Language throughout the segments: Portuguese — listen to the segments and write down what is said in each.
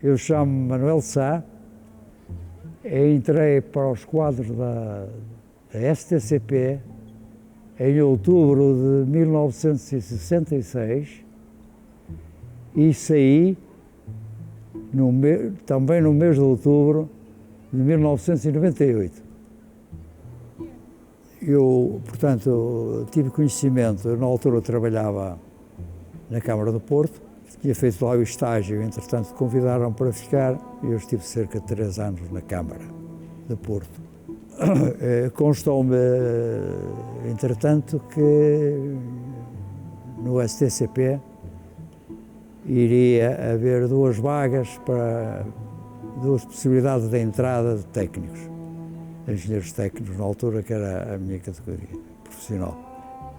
Eu chamo-me Manuel Sá, entrei para os quadros da STCP em outubro de 1966 e saí também no mês de outubro de 1998. Eu, portanto, tive conhecimento, eu, na altura trabalhava na Câmara do Porto, tinha feito lá o estágio, entretanto convidaram para ficar e eu estive cerca de 3 anos na Câmara do Porto. Constou-me, entretanto, que no STCP iria haver 2 vagas para 2 possibilidades de entrada de técnicos, engenheiros técnicos, na altura, que era a minha categoria profissional.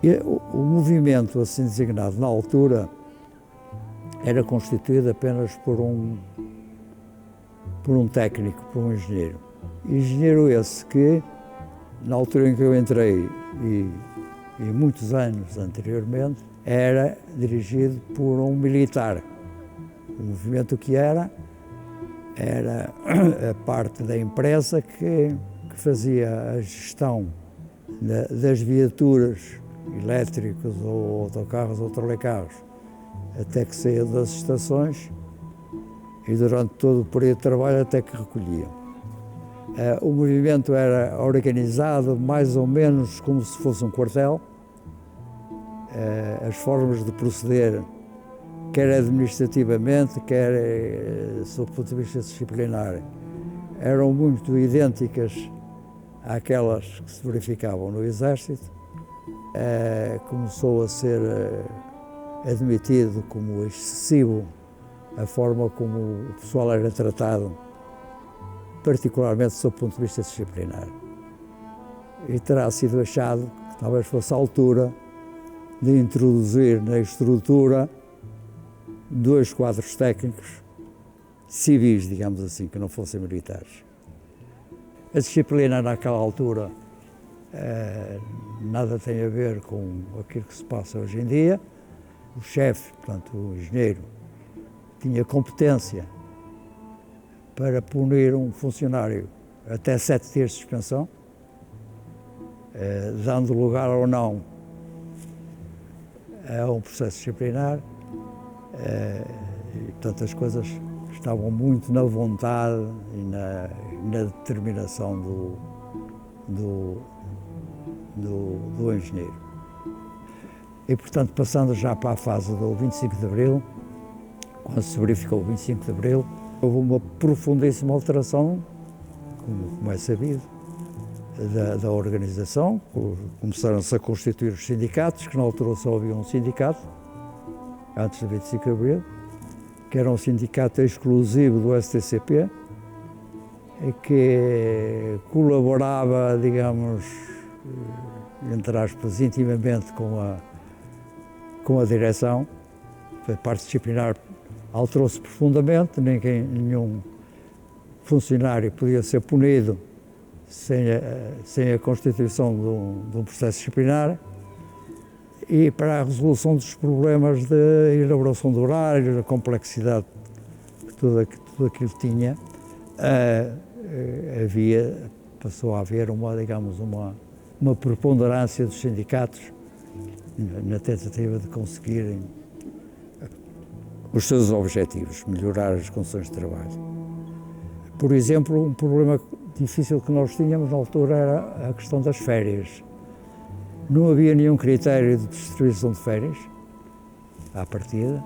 E o movimento assim designado na altura era constituído apenas por um técnico, por um engenheiro. Engenheiro esse que, na altura em que eu entrei e muitos anos anteriormente, era dirigido por um militar. O movimento que era a parte da empresa que fazia a gestão das viaturas elétricas ou autocarros ou telecarros até que saíam das estações e durante todo o período de trabalho até que recolhiam. O movimento era organizado mais ou menos como se fosse um quartel. As formas de proceder, quer administrativamente, quer sob o ponto de vista disciplinar, eram muito idênticas àquelas que se verificavam no Exército. Começou a ser admitido como excessivo a forma como o pessoal era tratado, particularmente sob o ponto de vista disciplinar. E terá sido achado que talvez fosse a altura de introduzir na estrutura 2 quadros técnicos civis, digamos assim, que não fossem militares. A disciplina naquela altura nada tem a ver com aquilo que se passa hoje em dia. O chefe, portanto o engenheiro, tinha competência para punir um funcionário até 7 dias de suspensão, dando lugar ou não a um processo disciplinar. E, portanto, as coisas estavam muito na vontade e na determinação do engenheiro. E, portanto, passando já para a fase do 25 de Abril, quando se verificou o 25 de Abril, houve uma profundíssima alteração, como é sabido, da organização. Começaram-se a constituir os sindicatos, que na altura só havia um sindicato, antes do 25 de Abril, que era um sindicato exclusivo do STCP, que colaborava, digamos, entre aspas, intimamente com a direção. A parte disciplinar alterou-se profundamente, nenhum funcionário podia ser punido sem a constituição de um processo disciplinar. E para a resolução dos problemas de elaboração de horários, a complexidade que tudo aquilo tinha, passou a haver uma preponderância dos sindicatos na tentativa de conseguirem os seus objetivos, melhorar as condições de trabalho. Por exemplo, um problema difícil que nós tínhamos na altura era a questão das férias. Não havia nenhum critério de distribuição de férias, à partida.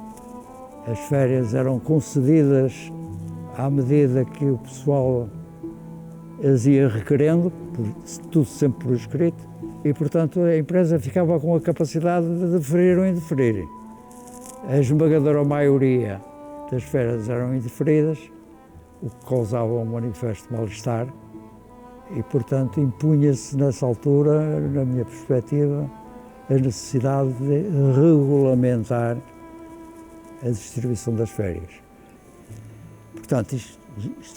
As férias eram concedidas à medida que o pessoal as ia requerendo, tudo sempre por escrito, e, portanto, a empresa ficava com a capacidade de deferir ou indeferir. A esmagadora maioria das férias eram indeferidas, o que causava um manifesto mal-estar, e, portanto, impunha-se nessa altura, na minha perspectiva, a necessidade de regulamentar a distribuição das férias. Portanto, isto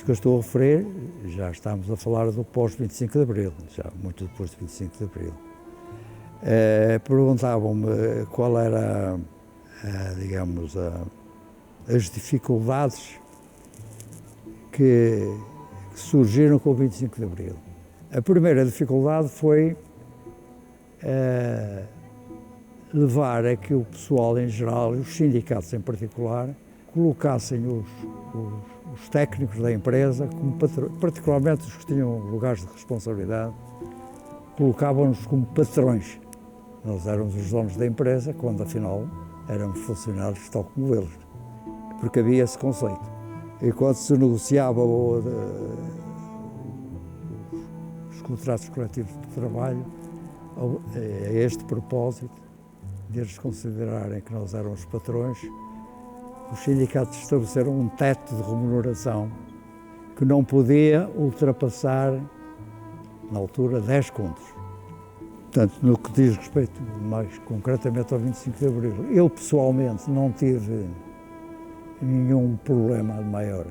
que eu estou a referir, já estamos a falar do pós-25 de Abril, já muito depois de 25 de Abril. Perguntavam-me qual era, digamos, as dificuldades que surgiram com o 25 de Abril. A primeira dificuldade foi levar a que o pessoal em geral, e os sindicatos em particular, colocassem os técnicos da empresa, particularmente os que tinham lugares de responsabilidade, colocavam-nos como patrões. Nós éramos os donos da empresa, quando afinal éramos funcionários tal como eles, porque havia esse conceito. E quando se negociava os contratos coletivos de trabalho, a este propósito, de eles considerarem que nós éramos patrões, os sindicatos estabeleceram um teto de remuneração que não podia ultrapassar, na altura, 10 contos. Portanto, no que diz respeito mais concretamente ao 25 de Abril, eu pessoalmente não tive nenhum problema maior,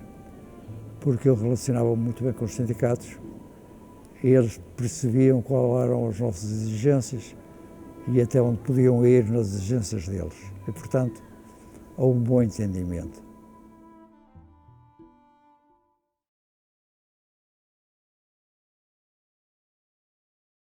porque eu relacionava muito bem com os sindicatos, eles percebiam quais eram as nossas exigências e até onde podiam ir nas exigências deles. E, portanto, houve um bom entendimento.